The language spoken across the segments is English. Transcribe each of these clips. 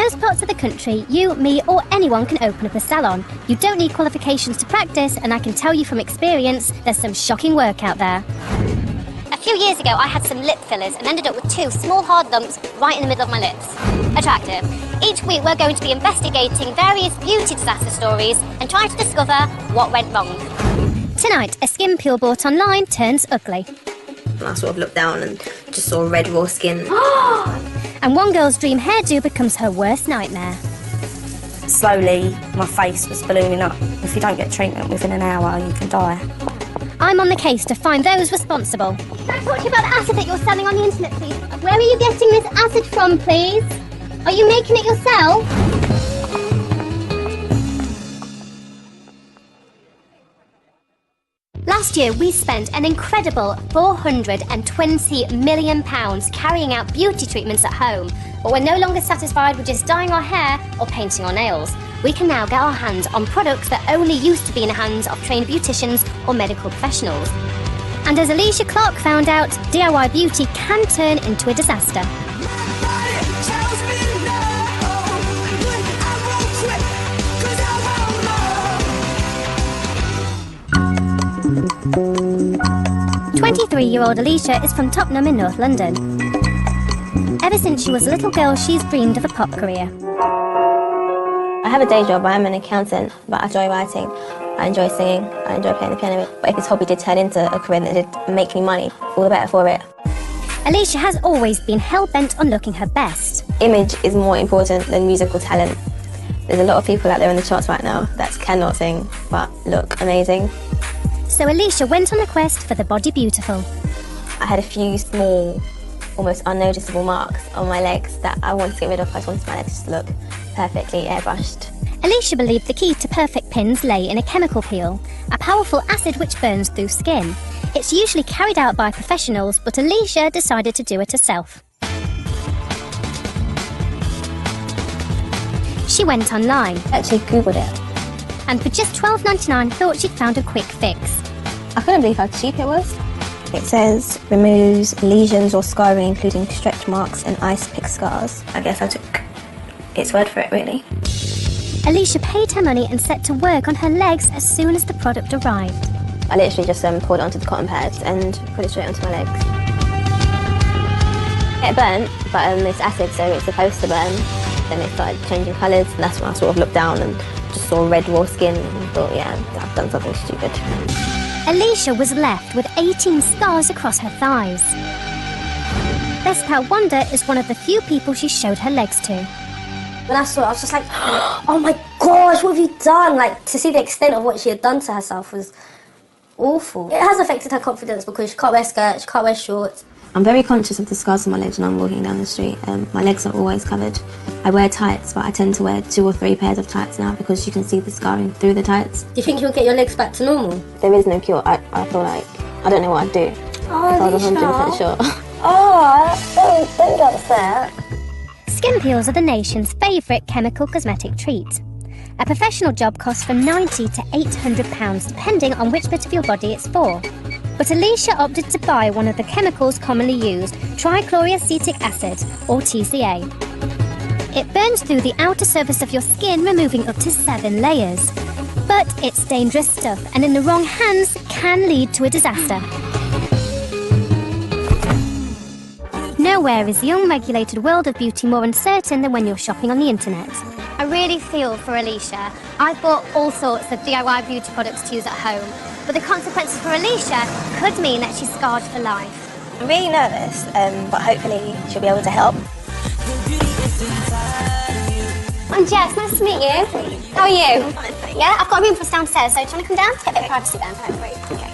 most parts of the country, you, me or anyone can open up a salon. You don't need qualifications to practice, and I can tell you from experience, there's some shocking work out there. A few years ago, I had some lip fillers and ended up with 2 small hard lumps right in the middle of my lips. Attractive. Each week we're going to be investigating various beauty disaster stories and trying to discover what went wrong. Tonight, a skin peel bought online turns ugly. I sort of looked down and just saw red raw skin. And one girl's dream hairdo becomes her worst nightmare. Slowly, my face was ballooning up. If you don't get treatment within an hour, you can die. I'm on the case to find those responsible. Can I talk to you about the acid that you're selling on the internet, please? Where are you getting this acid from, please? Are you making it yourself? Last year, we spent an incredible £420 million carrying out beauty treatments at home. But we're no longer satisfied with just dyeing our hair or painting our nails. We can now get our hands on products that only used to be in the hands of trained beauticians or medical professionals. And as Alicia Clark found out, DIY beauty can turn into a disaster. 23-year-old Alicia is from Tottenham in North London. Ever since she was a little girl, she's dreamed of a pop career. I have a day job, I'm an accountant, but I enjoy writing, I enjoy singing, I enjoy playing the piano. But if this hobby did turn into a career that did make me money, all the better for it. Alicia has always been hell-bent on looking her best. Image is more important than musical talent. There's a lot of people out there in the charts right now that cannot sing, but look amazing. So Alicia went on a quest for the body beautiful. I had a few small, almost unnoticeable marks on my legs that I wanted to get rid of. I just wanted my legs to look perfectly airbrushed. Alicia believed the key to perfect pins lay in a chemical peel, a powerful acid which burns through skin. It's usually carried out by professionals, but Alicia decided to do it herself. She went online. I actually Googled it. And for just $12.99 thought she'd found a quick fix. I couldn't believe how cheap it was. It says removes lesions or scarring including stretch marks and ice pick scars. I guess I took its word for it, really. Alicia paid her money and set to work on her legs as soon as the product arrived. I literally just poured it onto the cotton pads and put it straight onto my legs. It burnt, but it's acid, so it's supposed to burn. Then it started changing colours, and that's when I sort of looked down and just saw red raw skin and thought, yeah, I've done something stupid. Alicia was left with 18 scars across her thighs. Best Pal Wanda is one of the few people she showed her legs to. When I saw it, I was just like, oh my gosh, what have you done? Like, to see the extent of what she had done to herself was awful. It has affected her confidence because she can't wear skirts, she can't wear shorts. I'm very conscious of the scars on my legs when I'm walking down the street. My legs are always covered. I wear tights, but I tend to wear 2 or 3 pairs of tights now because you can see the scarring through the tights. Do you think you'll get your legs back to normal? There is no cure. I feel like I don't know what I'd do if I was 100% sure. Oh, don't get upset. Skin peels are the nation's favourite chemical cosmetic treat. A professional job costs from £90 to £800 depending on which bit of your body it's for. But Alicia opted to buy one of the chemicals commonly used, trichloroacetic acid, or TCA. It burns through the outer surface of your skin, removing up to 7 layers. But it's dangerous stuff, and in the wrong hands can lead to a disaster. Nowhere is the unregulated world of beauty more uncertain than when you're shopping on the internet. I really feel for Alicia. I bought all sorts of DIY beauty products to use at home, but the consequences for Alicia could mean that she's scarred for life. I'm really nervous, but hopefully she'll be able to help. I'm Jess, nice to meet you. How are you? Yeah, I've got a room for us downstairs, so do you want to come down? Get a bit of privacy then. Great. Okay.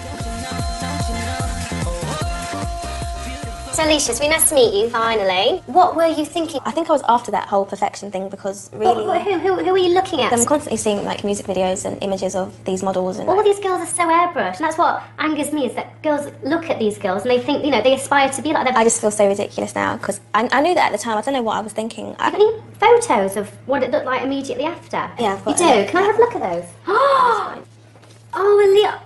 So Alicia, it's really nice to meet you, finally. What were you thinking? I think I was after that whole perfection thing because really... Who are you looking at? I'm constantly seeing like music videos and images of these models and... All these girls are so airbrushed, and that's what angers me, is that girls look at these girls and they think, you know, they aspire to be like them. I just feel so ridiculous now because I knew that at the time. I don't know what I was thinking. Have you got any photos of what it looked like immediately after? Yeah, I've got You do? Can I have a look at those? Oh, Alicia.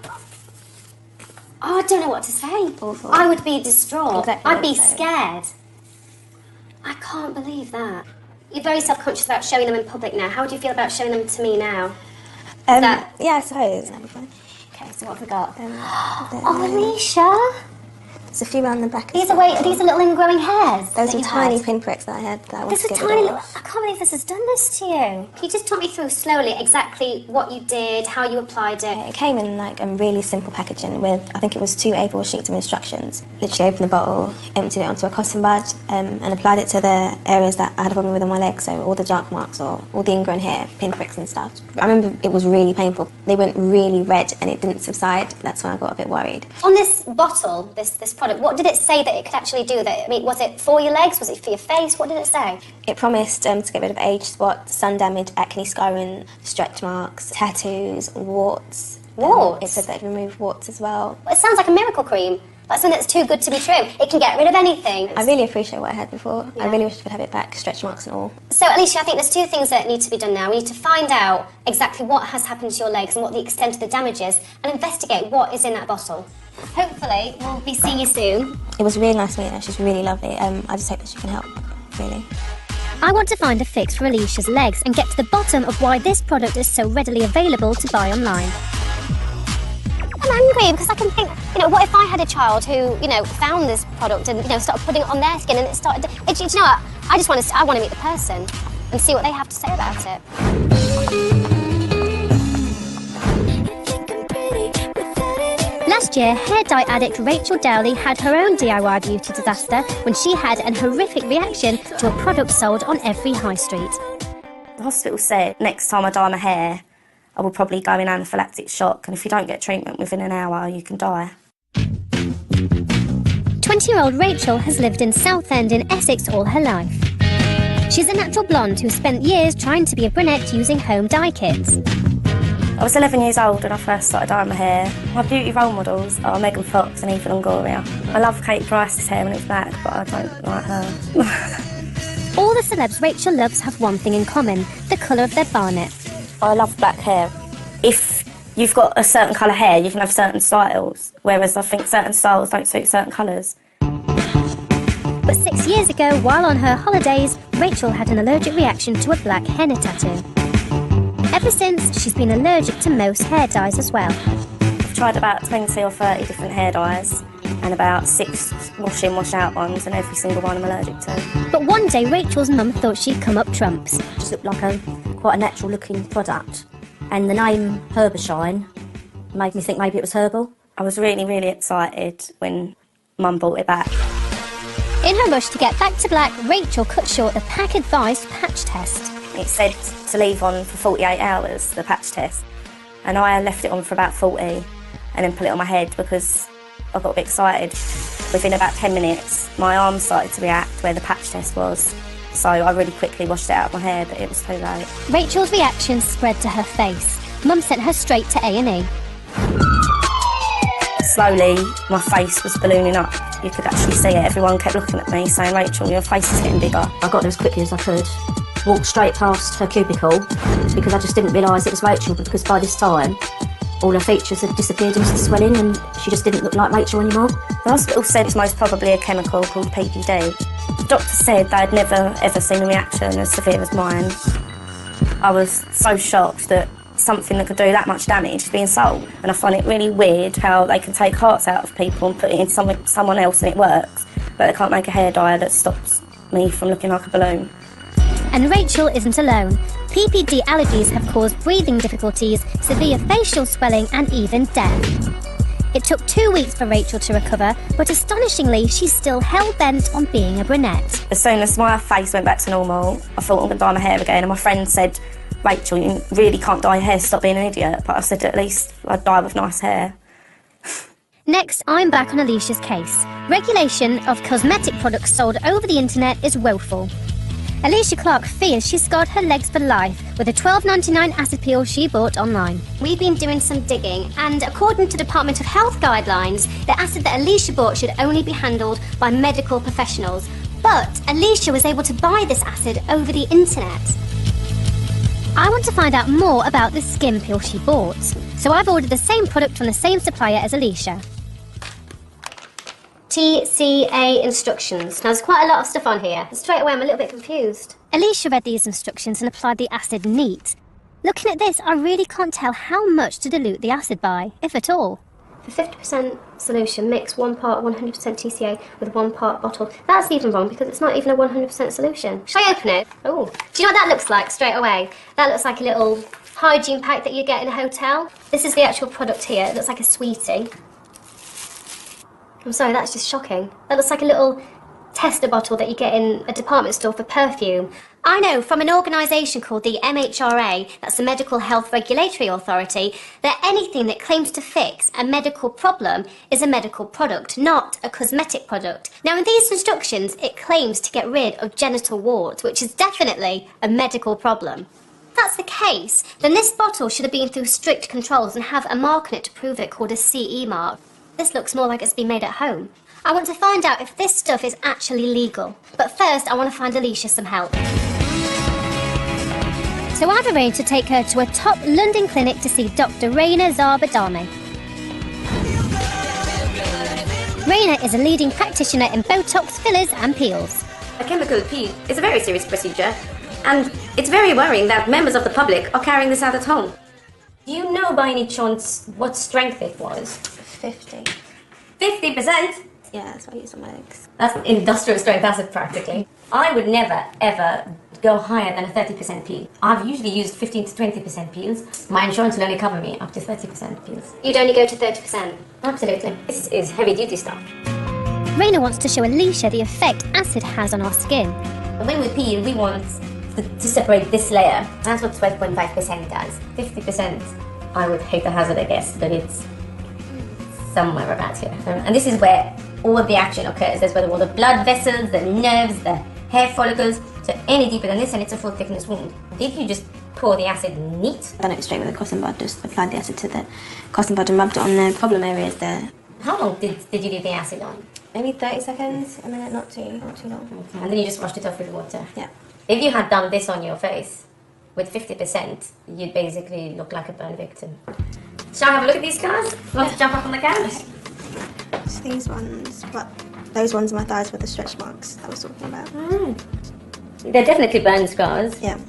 Oh, I don't know what to say. Awful. I would be distraught. Exactly I'd be so. scared. I can't believe that. You're very self-conscious about showing them in public now. How do you feel about showing them to me now? Yeah, I suppose that'd be fine. Okay, so what have we got? Oh, Alicia! There's a few around the back. These are little ingrowing hairs. Those are tiny pinpricks that I had that I wanted This to is get tiny. rid of. I can't believe this has done this to you. Can you just talk me through slowly exactly what you did, how you applied it? It came in like a really simple packaging with, I think it was 2 A4 sheets of instructions. Literally opened the bottle, emptied it onto a cotton bud, and applied it to the areas that I had a problem with on my legs, so all the dark marks or all the ingrown hair, pinpricks and stuff. I remember it was really painful. They went really red and it didn't subside. That's when I got a bit worried. On this bottle, this product, what did it say that it could actually do with it? I mean, was it for your legs? Was it for your face? What did it say? It promised to get rid of age spots, sun damage, acne, scarring, stretch marks, tattoos, warts. Warts? It said that it removed warts as well. It sounds like a miracle cream. Like something that's too good to be true. It can get rid of anything. I really appreciate what I had before. Yeah. I really wish I could have it back, stretch marks and all. So, Alicia, I think there's 2 things that need to be done now. We need to find out exactly what has happened to your legs and what the extent of the damage is, and investigate what is in that bottle. Hopefully, we'll be seeing you soon. It was really nice meeting her. She's really lovely. I just hope that she can help, really. I want to find a fix for Alicia's legs and get to the bottom of why this product is so readily available to buy online. I'm angry because I can think, what if I had a child who, found this product and, started putting it on their skin and it started... you know what? I want to meet the person and see what they have to say about it. Last year, hair dye addict Rachel Dowley had her own DIY beauty disaster when she had an horrific reaction to a product sold on every high street. The hospital said next time I dye my hair, I will probably go in anaphylactic shock, and if you don't get treatment within an hour, you can die. 20-year-old Rachel has lived in Southend in Essex all her life. She's a natural blonde who spent years trying to be a brunette using home dye kits. I was 11 years old when I first started dyeing my hair. My beauty role models are Megan Fox and Eva Longoria. I love Kate Price's hair when it's black, but I don't like her. All the celebs Rachel loves have one thing in common, the colour of their barnet. I love black hair. If you've got a certain colour hair, you can have certain styles, whereas I think certain styles don't suit certain colours. But 6 years ago, while on her holidays, Rachel had an allergic reaction to a black henna tattoo. Ever since, she's been allergic to most hair dyes as well. I've tried about 20 or 30 different hair dyes and about 6 wash-in, wash-out ones, and every single one I'm allergic to. But one day, Rachel's mum thought she'd come up trumps. It just looked like quite a natural-looking product. And the name Herbashine made me think maybe it was herbal. I was really, really excited when Mum brought it back. In her rush to get back to black, Rachel cut short the pack-advised patch test. It said to leave on for 48 hours, the patch test, and I left it on for about 40 and then put it on my head because I got a bit excited. Within about 10 minutes, my arm started to react where the patch test was, so I really quickly washed it out of my hair, but it was too late. Rachel's reaction spread to her face. Mum sent her straight to A&E. Slowly, my face was ballooning up. You could actually see it. Everyone kept looking at me saying, "Rachel, your face is getting bigger." I got there as quickly as I could, walked straight past her cubicle because I just didn't realise it was Rachel, because by this time all her features had disappeared into the swelling and she just didn't look like Rachel anymore. The hospital said it's most probably a chemical called PPD. The doctor said they'd never ever seen a reaction as severe as mine. I was so shocked that something that could do that much damage is being sold, and I find it really weird how they can take hearts out of people and put it in someone else and it works, but they can't make a hair dye that stops me from looking like a balloon. And Rachel isn't alone. PPD allergies have caused breathing difficulties, severe facial swelling and even death. It took 2 weeks for Rachel to recover, but astonishingly, she's still hell-bent on being a brunette. As soon as my face went back to normal, I thought I'm going to dye my hair again, and my friend said, "Rachel, you really can't dye your hair, stop being an idiot." But I said at least I'd dye with nice hair. Next, I'm back on Alicia's case. Regulation of cosmetic products sold over the internet is woeful. Alicia Clark fears she scarred her legs for life with a $12.99 acid peel she bought online. We've been doing some digging, and according to Department of Health guidelines, the acid that Alicia bought should only be handled by medical professionals. But Alicia was able to buy this acid over the internet. I want to find out more about the skin peel she bought, so I've ordered the same product from the same supplier as Alicia. TCA instructions. Now, there's quite a lot of stuff on here. Straight away, I'm a little bit confused. Alicia read these instructions and applied the acid neat. Looking at this, I really can't tell how much to dilute the acid by, if at all. For 50% solution, mix 1 part 100% TCA with 1 part bottle. That's even wrong because it's not even a 100% solution. Shall I open it? Oh, do you know what that looks like straight away? That looks like a little hygiene pack that you get in a hotel. This is the actual product here. It looks like a sweetie. I'm sorry, that's just shocking. That looks like a little tester bottle that you get in a department store for perfume. I know from an organisation called the MHRA, that's the Medical Health Regulatory Authority, that anything that claims to fix a medical problem is a medical product, not a cosmetic product. Now in these instructions, it claims to get rid of genital warts, which is definitely a medical problem. If that's the case, then this bottle should have been through strict controls and have a mark on it to prove it called a CE mark. This looks more like it's been made at home. I want to find out if this stuff is actually legal. But first, I want to find Alicia some help. So I've arranged to take her to a top London clinic to see Dr. Raina Zarbadami. Raina is a leading practitioner in Botox, fillers and peels. A chemical peel is a very serious procedure, and it's very worrying that members of the public are carrying this out at home. Do you know by any chance what strength it was? 50. 50%? Yeah, that's what I use on my legs. That's industrial strength acid practically. I would never ever go higher than a 30% peel. I've usually used 15 to 20% peels. My insurance will only cover me up to 30% peels. You'd only go to 30%? Absolutely. This is heavy duty stuff. Raina wants to show Alicia the effect acid has on our skin. When we peel, we want to separate this layer. That's what 12.5% does. 50%, I would hate the hazard, I guess, but it's somewhere about here. And this is where all the action occurs. There's where all the blood vessels, the nerves, the hair follicles. So any deeper than this and it's a full thickness wound. Did you just pour the acid neat? Done it straight with a cotton bud, just applied the acid to the cotton bud and rubbed it on the problem areas there. How long did you leave the acid on? Maybe 30 seconds, a minute, not too long. Okay. And then you just washed it off with water? Yeah. If you had done this on your face with 50%, you'd basically look like a burn victim. Shall I have a look at these scars? Want to jump up on the couch? It's these ones, but those ones on my thighs were the stretch marks I was talking about. They're definitely burn scars. Yeah.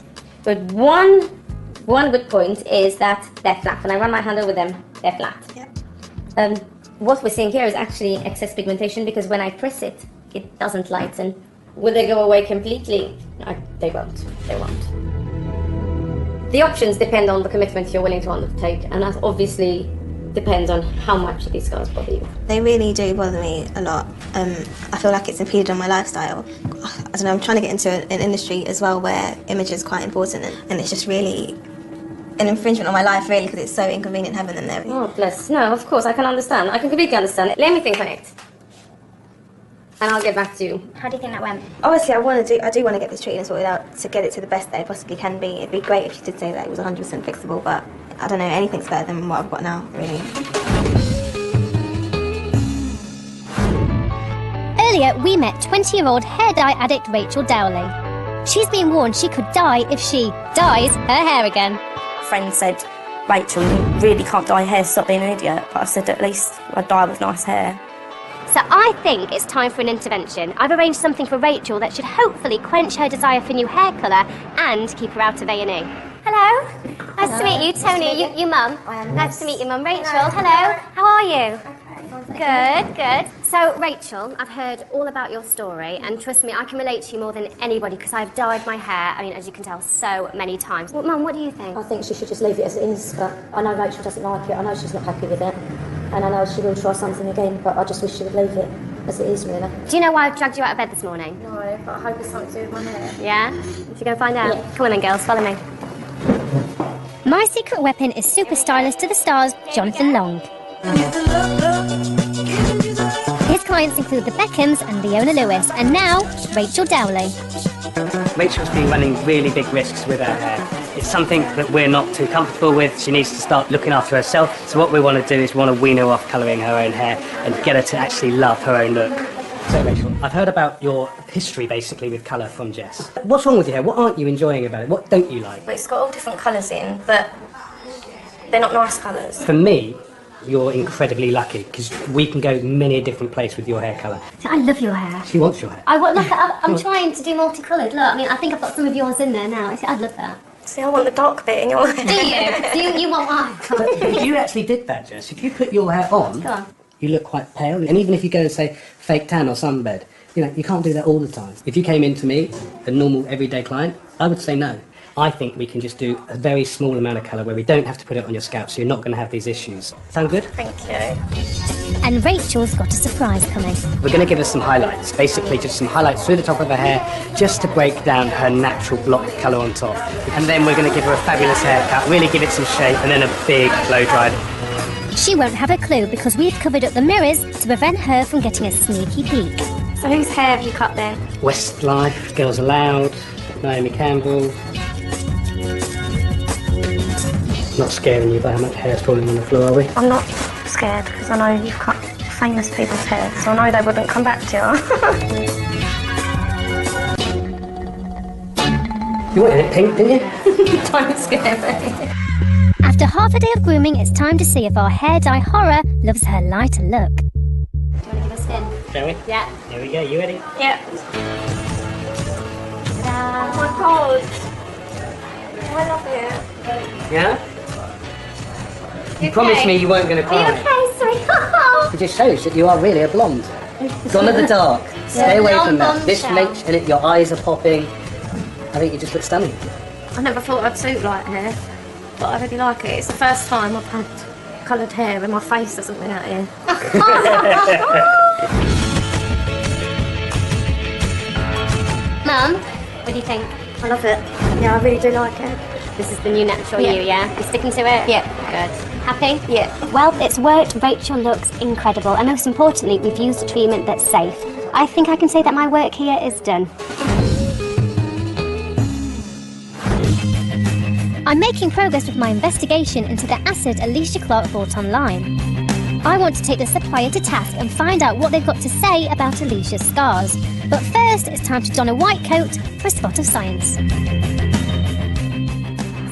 But one good point is that they're flat. When I run my hand over them, they're flat. Yeah. What we're seeing here is actually excess pigmentation because when I press it, it doesn't lighten. Will they go away completely? No, they won't. They won't. The options depend on the commitment you're willing to undertake, and that obviously depends on how much these scars bother you. They really do bother me a lot. I feel like it's impeded on my lifestyle. I don't know, I'm trying to get into an industry as well where image is quite important and it's just really an infringement on my life really because it's so inconvenient having them there. Oh, bless. No, of course, I can understand. I can completely understand. Let me think on it. And I'll get back to you. How do you think that went? Obviously, I do want to get this treatment sorted out to get it to the best that it possibly can be. It'd be great if you did say that it was 100% fixable, but I don't know, anything's better than what I've got now, really. Earlier, we met 20-year-old hair dye addict Rachel Dowley. She's been warned she could die if she dyes her hair again. Friend said, Rachel, you really can't dye your hair, stop being an idiot. But I said, at least I dye with nice hair. So I think it's time for an intervention. I've arranged something for Rachel that should hopefully quench her desire for new hair colour and keep her out of A&E. Hello. Nice to meet you, Tony. Your mum. Nice to meet you, mum. Rachel, hello. How are you? Good, good. So, Rachel, I've heard all about your story, and trust me, I can relate to you more than anybody because I've dyed my hair, I mean, as you can tell, so many times. Well, Mum, what do you think? I think she should just leave it as it is, but I know Rachel doesn't like it. I know she's not happy with it. And I know she will try something again, but I just wish she would leave it as it is, really. Do you know why I've dragged you out of bed this morning? No, but I hope it's something to do with my hair. Yeah? Should we go find out? Yeah. Come on then, girls, follow me. My secret weapon is super stylist to the stars, Jonathan Long. His clients include the Beckhams and Leona Lewis, and now, Rachel Dowley. Rachel's been running really big risks with her hair. It's something that we're not too comfortable with. She needs to start looking after herself. So what we want to do is we want to wean her off colouring her own hair and get her to actually love her own look. So Rachel, I've heard about your history basically with colour from Jess. What's wrong with your hair? What aren't you enjoying about it? What don't you like? But it's got all different colours in, but they're not nice colours. For me, you're incredibly lucky because we can go many a different place with your hair colour. I love your hair. She wants your hair. I'm trying to do multicoloured. Look, I mean, I think I've got some of yours in there now. I'd love that. See, I want the dark bit in your hair. Do you? You want mine? If you actually did that, Jess, if you put your hair on, Go on. you look quite pale. And even if you go and say fake tan or sunbed, you know, you can't do that all the time. If you came in to me, a normal everyday client, I would say no. I think we can just do a very small amount of colour where we don't have to put it on your scalp, so you're not going to have these issues. Sound good? Thank you. And Rachel's got a surprise coming. We're going to give her some highlights, basically just some highlights through the top of her hair, just to break down her natural block colour on top. And then we're going to give her a fabulous haircut, really give it some shape, and then a big blow dry. She won't have a clue because we've covered up the mirrors to prevent her from getting a sneaky peek. So whose hair have you cut then? Westlife, Girls Aloud, Naomi Campbell. Not scaring you by how much hair's falling on the floor, are we? I'm not scared because I know you've cut famous people's hair, so I know they wouldn't come back to you. You wanted it pink, didn't you? Don't scare me. After half a day of grooming, it's time to see if our hair dye horror loves her lighter look. Do you want to give a spin? Shall we? Yeah. Here we go, you ready? Yeah. Ta-da. Oh my god. I love it. Yeah? You promised me you weren't going to cry. Are you okay? Sorry. It just shows that you are really a blonde. Gone to the dark. Stay away from that. This makes and your eyes are popping. I think you just look stunning. I never thought I'd suit light hair, but I really like it. It's the first time I've had coloured hair and my face hasn't been out here. Mum, what do you think? I love it. Yeah, I really do like it. This is the new natural Yeah. you, yeah? You sticking to it? Yeah. Good. Happy? Yeah. Well, it's worked. Rachel looks incredible. And most importantly, we've used a treatment that's safe. I think I can say that my work here is done. I'm making progress with my investigation into the acid Alicia Clark bought online. I want to take the supplier to task and find out what they've got to say about Alicia's scars. But first, it's time to don a white coat for a spot of science.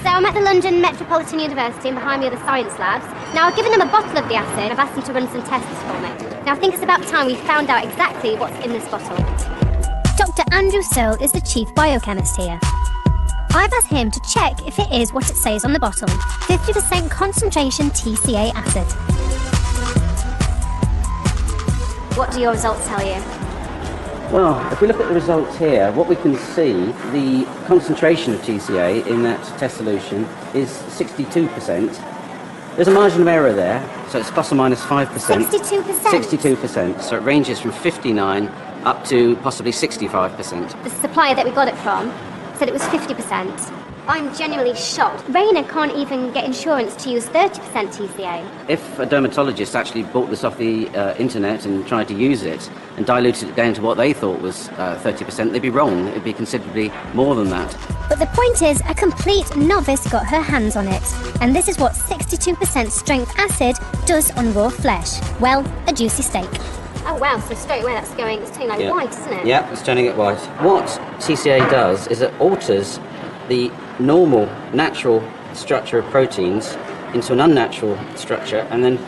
So I'm at the London Metropolitan University and behind me are the science labs. Now I've given them a bottle of the acid. I've asked them to run some tests for me. Now I think it's about time we found out exactly what's in this bottle. Dr. Andrew Searle is the chief biochemist here. I've asked him to check if it is what it says on the bottle, 50% concentration TCA acid. What do your results tell you? Well, if we look at the results here, what we can see, the concentration of TCA in that test solution is 62%. There's a margin of error there, so it's plus or minus 5%. 62%? 62%, so it ranges from 59 up to possibly 65%. The supplier that we got it from said it was 50%. I'm genuinely shocked. Rainer can't even get insurance to use 30% TCA. If a dermatologist actually bought this off the internet and tried to use it and diluted it down to what they thought was 30%, they'd be wrong. It'd be considerably more than that. But the point is, a complete novice got her hands on it. And this is what 62% strength acid does on raw flesh. Well, a juicy steak. Oh wow, so straight away it's turning like white, isn't it? Yeah, it's turning it white. What TCA does is it alters the normal, natural structure of proteins into an unnatural structure, and then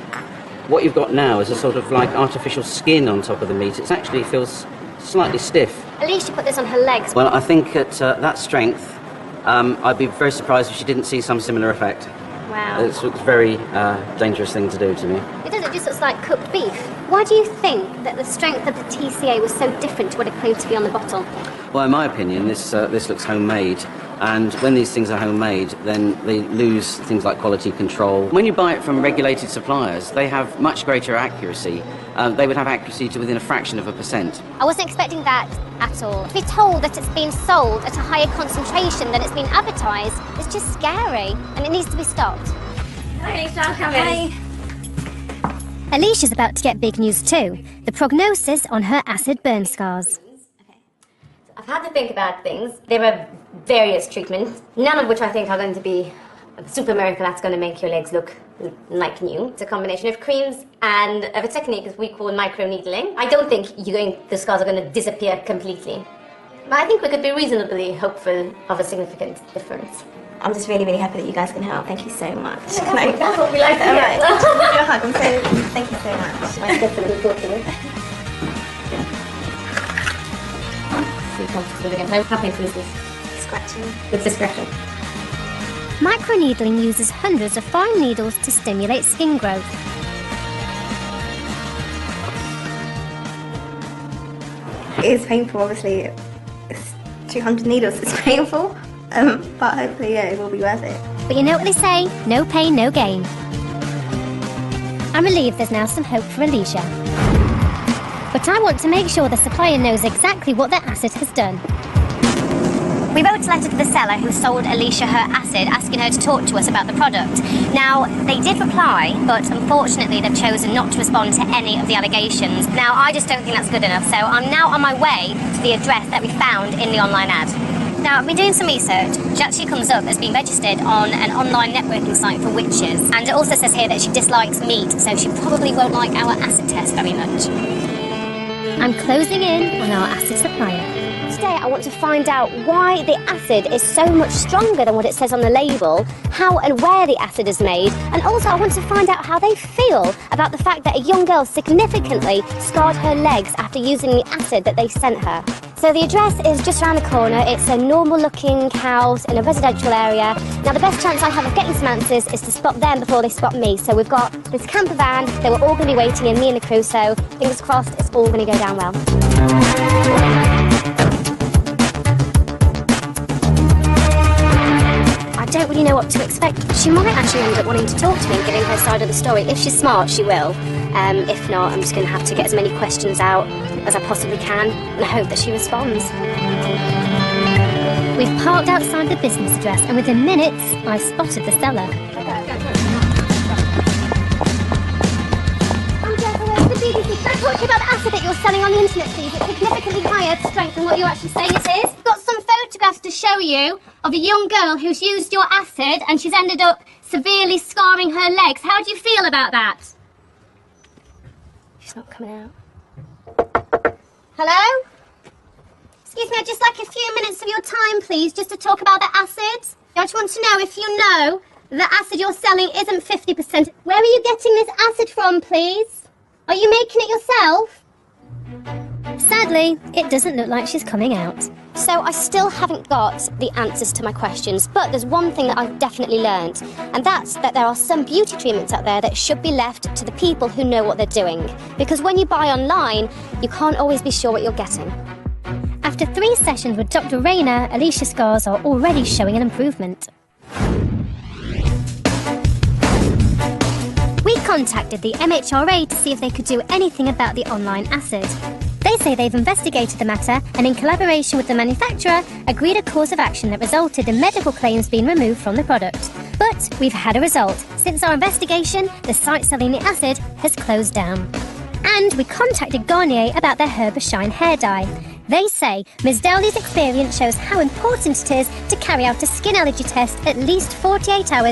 what you've got now is a sort of like artificial skin on top of the meat. It actually feels slightly stiff. Alicia put this on her legs. Well, I think at that strength, I'd be very surprised if she didn't see some similar effect. Wow. It's a very dangerous thing to do to me. It does, it just looks like cooked beef. Why do you think that the strength of the TCA was so different to what it claimed to be on the bottle? Well, in my opinion, this looks homemade. And when these things are homemade, then they lose things like quality control. When you buy it from regulated suppliers, they have much greater accuracy. They would have accuracy to within a fraction of a percent. I wasn't expecting that at all. To be told that it's been sold at a higher concentration than it's been advertised is just scary, and it needs to be stopped. Hey, Alicia, come in. Alicia's about to get big news too. The prognosis on her acid burn scars. I've had to think about things. There are various treatments, none of which I think are going to be a super miracle that's going to make your legs look like new. It's a combination of creams and of a technique we call microneedling. I don't think the scars are going to disappear completely. But I think we could be reasonably hopeful of a significant difference. I'm just really, really happy that you guys can help. Thank you so much. That's what we like to hear. Alright, give you a hug. Thank you so much. I definitely thought of it. Feel comfortable again. I'm happy to use this. Scratching. With discretion. Microneedling uses hundreds of fine needles to stimulate skin growth. It is painful, obviously. It's 200 needles, it's painful. But hopefully, yeah, it will be worth it. But you know what they say, no pain, no gain. I'm relieved there's now some hope for Alicia. But I want to make sure the supplier knows exactly what their acid has done. We wrote a letter to the seller who sold Alicia her acid, asking her to talk to us about the product. Now, they did reply, but unfortunately they've chosen not to respond to any of the allegations. Now, I just don't think that's good enough, so I'm now on my way to the address that we found in the online ad. Now, I've been doing some research. She actually comes up as being registered on an online networking site for witches. And it also says here that she dislikes meat, so she probably won't like our acid test very much. I'm closing in on our acid supplier. Today I want to find out why the acid is so much stronger than what it says on the label, how and where the acid is made, and also I want to find out how they feel about the fact that a young girl significantly scarred her legs after using the acid that they sent her. So the address is just around the corner. It's a normal looking house in a residential area. Now the best chance I have of getting some answers is to spot them before they spot me. So we've got this camper van that we're all going to be waiting in, me and the crew, so fingers crossed it's all going to go down well. I don't really know what to expect. She might actually end up wanting to talk to me and giving her side of the story. If she's smart, she will. If not, I'm just going to have to get as many questions out as I possibly can and hope that she responds. We've parked outside the business address and within minutes, I spotted the seller. I'm Jennifer Wells, the BBC. Can I talk to you about the acid that you're selling on the internet, please? It's significantly higher strength than what you're actually saying it is. I've got some photographs to show you of a young girl who's used your acid and she's ended up severely scarring her legs. How do you feel about that? She's not coming out. Hello? Excuse me, I'd just like a few minutes of your time, please, just to talk about the acid. I just want to know if you know the acid you're selling isn't 50%. Where are you getting this acid from, please? Are you making it yourself? Sadly, it doesn't look like she's coming out. So I still haven't got the answers to my questions, but there's one thing that I've definitely learned, and that's that there are some beauty treatments out there that should be left to the people who know what they're doing. Because when you buy online, you can't always be sure what you're getting. After 3 sessions with Dr. Rayner, Alicia's scars are already showing an improvement. We contacted the MHRA to see if they could do anything about the online acid. They say they've investigated the matter and in collaboration with the manufacturer agreed a course of action that resulted in medical claims being removed from the product. But we've had a result. Since our investigation, the site selling the acid has closed down. And we contacted Garnier about their Herbashine hair dye. They say Ms. Dowley's experience shows how important it is to carry out a skin allergy test at least 48 hours